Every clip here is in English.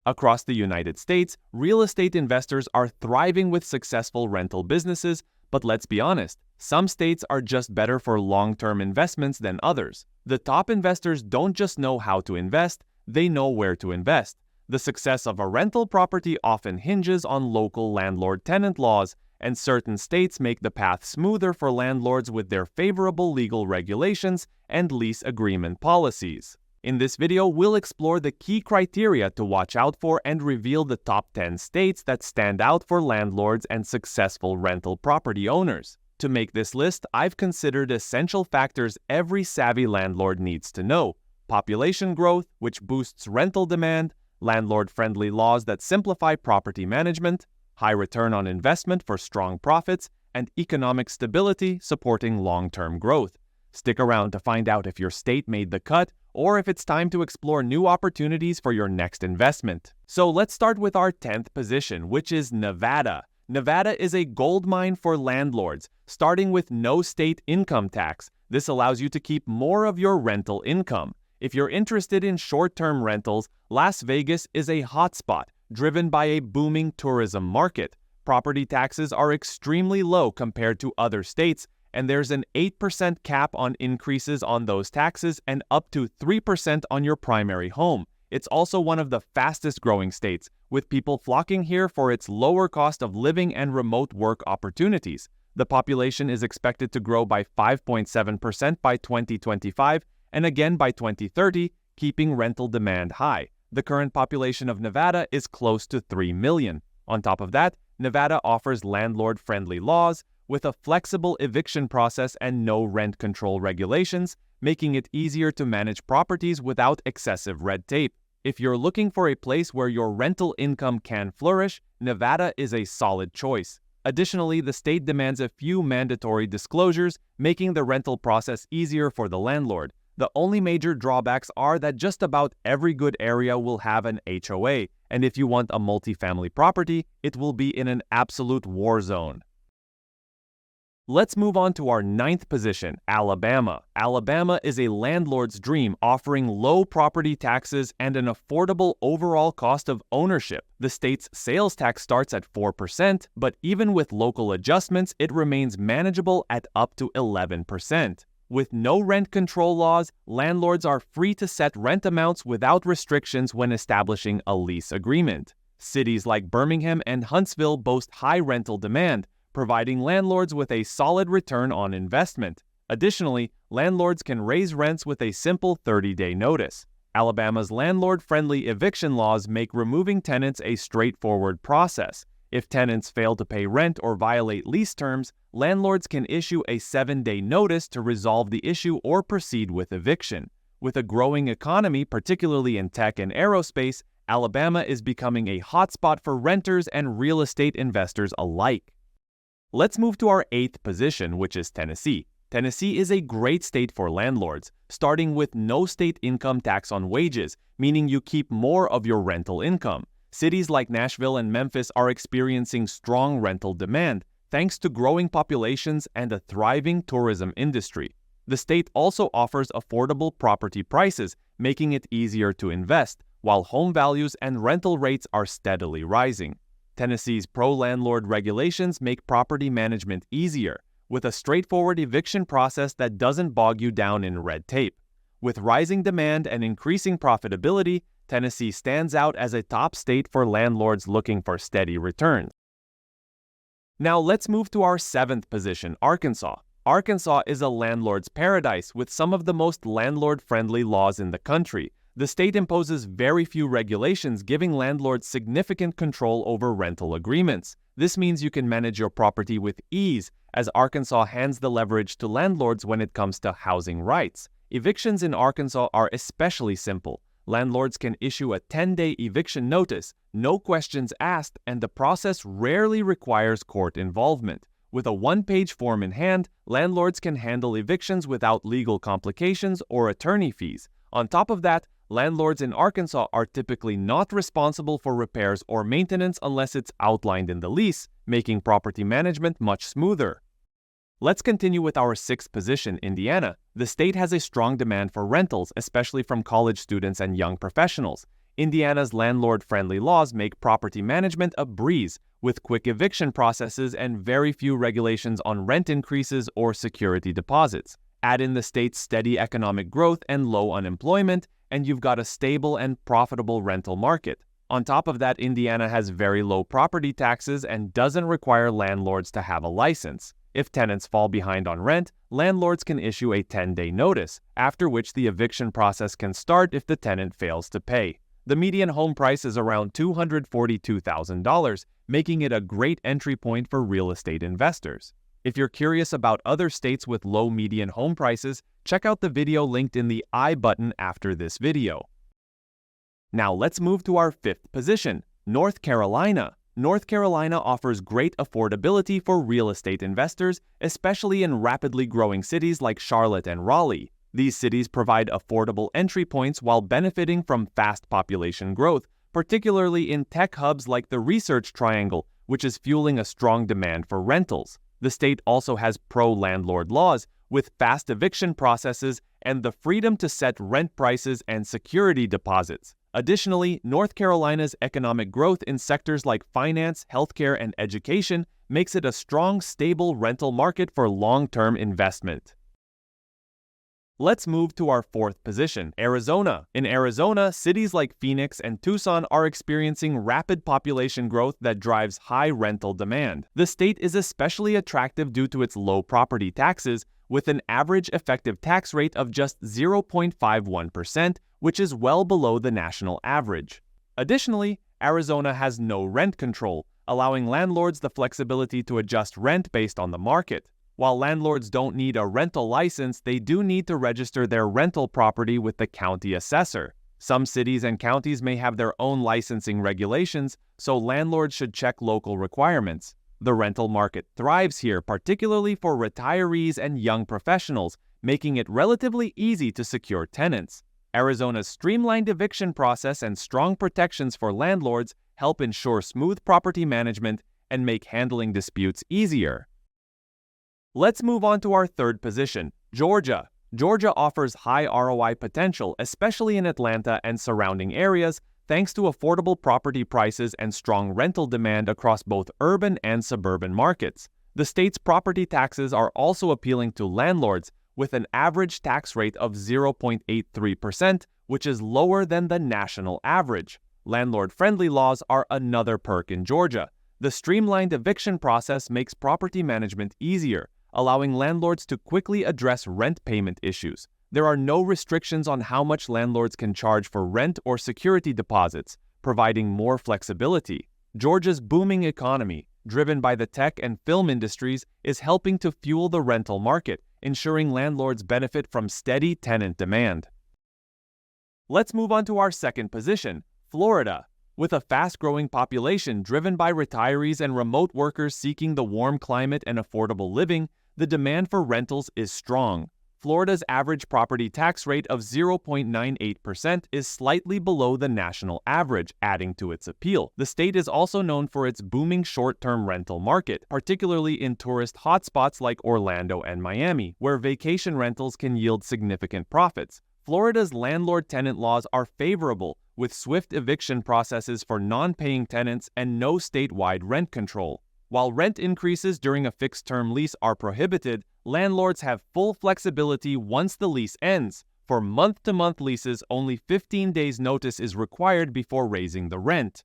Across the United States, real estate investors are thriving with successful rental businesses, but let's be honest, some states are just better for long-term investments than others. The top investors don't just know how to invest, they know where to invest. The success of a rental property often hinges on local landlord-tenant laws, and certain states make the path smoother for landlords with their favorable legal regulations and lease agreement policies. In this video, we'll explore the key criteria to watch out for and reveal the top 10 states that stand out for landlords and successful rental property owners. To make this list, I've considered essential factors every savvy landlord needs to know: population growth, which boosts rental demand; landlord-friendly laws that simplify property management; high return on investment for strong profits; and economic stability supporting long-term growth. Stick around to find out if your state made the cut or if it's time to explore new opportunities for your next investment. So let's start with our 10th position, which is Nevada. Nevada is a gold mine for landlords, starting with no state income tax. This allows you to keep more of your rental income. If you're interested in short-term rentals, Las Vegas is a hotspot, driven by a booming tourism market. Property taxes are extremely low compared to other states, and there's an 8% cap on increases on those taxes and up to 3% on your primary home. It's also one of the fastest growing states, with people flocking here for its lower cost of living and remote work opportunities. The population is expected to grow by 5.7% by 2025 and again by 2030, keeping rental demand high. The current population of Nevada is close to 3 million. On top of that, Nevada offers landlord-friendly laws with a flexible eviction process and no rent control regulations, making it easier to manage properties without excessive red tape. If you're looking for a place where your rental income can flourish, Nevada is a solid choice. Additionally, the state demands a few mandatory disclosures, making the rental process easier for the landlord. The only major drawbacks are that just about every good area will have an HOA, and if you want a multifamily property, it will be in an absolute war zone. Let's move on to our 9th position, Alabama. Alabama is a landlord's dream, offering low property taxes and an affordable overall cost of ownership. The state's sales tax starts at 4%, but even with local adjustments, it remains manageable at up to 11%. With no rent control laws, landlords are free to set rent amounts without restrictions when establishing a lease agreement. Cities like Birmingham and Huntsville boast high rental demand, providing landlords with a solid return on investment. Additionally, landlords can raise rents with a simple 30-day notice. Alabama's landlord-friendly eviction laws make removing tenants a straightforward process. If tenants fail to pay rent or violate lease terms, landlords can issue a 7-day notice to resolve the issue or proceed with eviction. With a growing economy, particularly in tech and aerospace, Alabama is becoming a hotspot for renters and real estate investors alike. Let's move to our 8th position, which is Tennessee. Tennessee is a great state for landlords, starting with no state income tax on wages, meaning you keep more of your rental income. Cities like Nashville and Memphis are experiencing strong rental demand, thanks to growing populations and a thriving tourism industry. The state also offers affordable property prices, making it easier to invest, while home values and rental rates are steadily rising. Tennessee's pro-landlord regulations make property management easier, with a straightforward eviction process that doesn't bog you down in red tape. With rising demand and increasing profitability, Tennessee stands out as a top state for landlords looking for steady returns. Now let's move to our 7th position, Arkansas. Arkansas is a landlord's paradise with some of the most landlord-friendly laws in the country. The state imposes very few regulations, giving landlords significant control over rental agreements. This means you can manage your property with ease, as Arkansas hands the leverage to landlords when it comes to housing rights. Evictions in Arkansas are especially simple. Landlords can issue a 10-day eviction notice, no questions asked, and the process rarely requires court involvement. With a one-page form in hand, landlords can handle evictions without legal complications or attorney fees. On top of that, landlords in Arkansas are typically not responsible for repairs or maintenance unless it's outlined in the lease, making property management much smoother. Let's continue with our 6th position, Indiana. The state has a strong demand for rentals, especially from college students and young professionals. Indiana's landlord-friendly laws make property management a breeze, with quick eviction processes and very few regulations on rent increases or security deposits. Add in the state's steady economic growth and low unemployment, and you've got a stable and profitable rental market. On top of that, Indiana has very low property taxes and doesn't require landlords to have a license. If tenants fall behind on rent, landlords can issue a 10-day notice, after which the eviction process can start if the tenant fails to pay. The median home price is around $242,000, making it a great entry point for real estate investors. If you're curious about other states with low median home prices, check out the video linked in the I button after this video. Now let's move to our fifth position, North Carolina. North Carolina offers great affordability for real estate investors, especially in rapidly growing cities like Charlotte and Raleigh. These cities provide affordable entry points while benefiting from fast population growth, particularly in tech hubs like the Research Triangle, which is fueling a strong demand for rentals. The state also has pro-landlord laws, with fast eviction processes and the freedom to set rent prices and security deposits. Additionally, North Carolina's economic growth in sectors like finance, healthcare, and education makes it a strong, stable rental market for long-term investment. Let's move to our fourth position, Arizona. In Arizona, cities like Phoenix and Tucson are experiencing rapid population growth that drives high rental demand. The state is especially attractive due to its low property taxes, with an average effective tax rate of just 0.51%, which is well below the national average. Additionally, Arizona has no rent control, allowing landlords the flexibility to adjust rent based on the market. While landlords don't need a rental license, they do need to register their rental property with the county assessor. Some cities and counties may have their own licensing regulations, so landlords should check local requirements. The rental market thrives here, particularly for retirees and young professionals, making it relatively easy to secure tenants. Arizona's streamlined eviction process and strong protections for landlords help ensure smooth property management and make handling disputes easier. Let's move on to our third position, Georgia. Georgia offers high ROI potential, especially in Atlanta and surrounding areas, thanks to affordable property prices and strong rental demand across both urban and suburban markets. The state's property taxes are also appealing to landlords, with an average tax rate of 0.83%, which is lower than the national average. Landlord-friendly laws are another perk in Georgia. The streamlined eviction process makes property management easier, allowing landlords to quickly address rent payment issues. There are no restrictions on how much landlords can charge for rent or security deposits, providing more flexibility. Georgia's booming economy, driven by the tech and film industries, is helping to fuel the rental market, ensuring landlords benefit from steady tenant demand. Let's move on to our second position, Florida. With a fast-growing population driven by retirees and remote workers seeking the warm climate and affordable living, the demand for rentals is strong. Florida's average property tax rate of 0.98% is slightly below the national average, adding to its appeal. The state is also known for its booming short-term rental market, particularly in tourist hotspots like Orlando and Miami, where vacation rentals can yield significant profits. Florida's landlord-tenant laws are favorable, with swift eviction processes for non-paying tenants and no statewide rent control. While rent increases during a fixed-term lease are prohibited, landlords have full flexibility once the lease ends. For month-to-month leases, only 15 days' notice is required before raising the rent.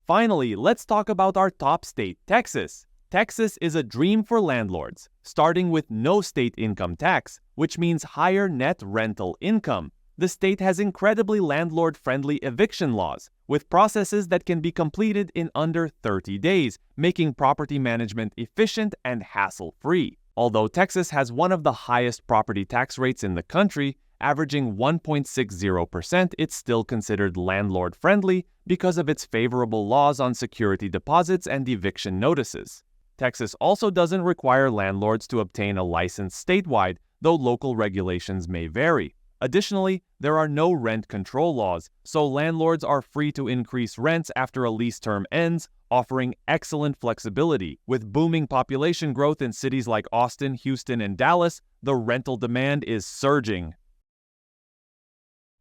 Finally, let's talk about our top state, Texas. Texas is a dream for landlords, starting with no state income tax, which means higher net rental income. The state has incredibly landlord-friendly eviction laws, with processes that can be completed in under 30 days, making property management efficient and hassle-free. Although Texas has one of the highest property tax rates in the country, averaging 1.60%, it's still considered landlord-friendly because of its favorable laws on security deposits and eviction notices. Texas also doesn't require landlords to obtain a license statewide, though local regulations may vary. Additionally, there are no rent control laws, so landlords are free to increase rents after a lease term ends, offering excellent flexibility. With booming population growth in cities like Austin, Houston, and Dallas, the rental demand is surging.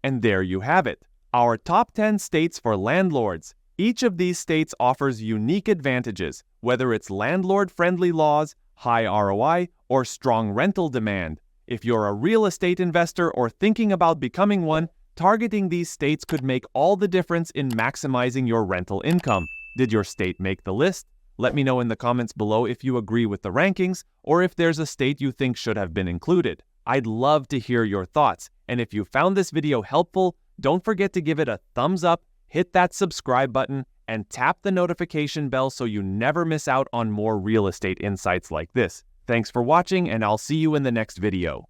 And there you have it, our top 10 states for landlords. Each of these states offers unique advantages, whether it's landlord-friendly laws, high ROI, or strong rental demand. If you're a real estate investor or thinking about becoming one, targeting these states could make all the difference in maximizing your rental income. Did your state make the list? Let me know in the comments below if you agree with the rankings or if there's a state you think should have been included. I'd love to hear your thoughts. And if you found this video helpful, don't forget to give it a thumbs up, hit that subscribe button, and tap the notification bell so you never miss out on more real estate insights like this. Thanks for watching, and I'll see you in the next video.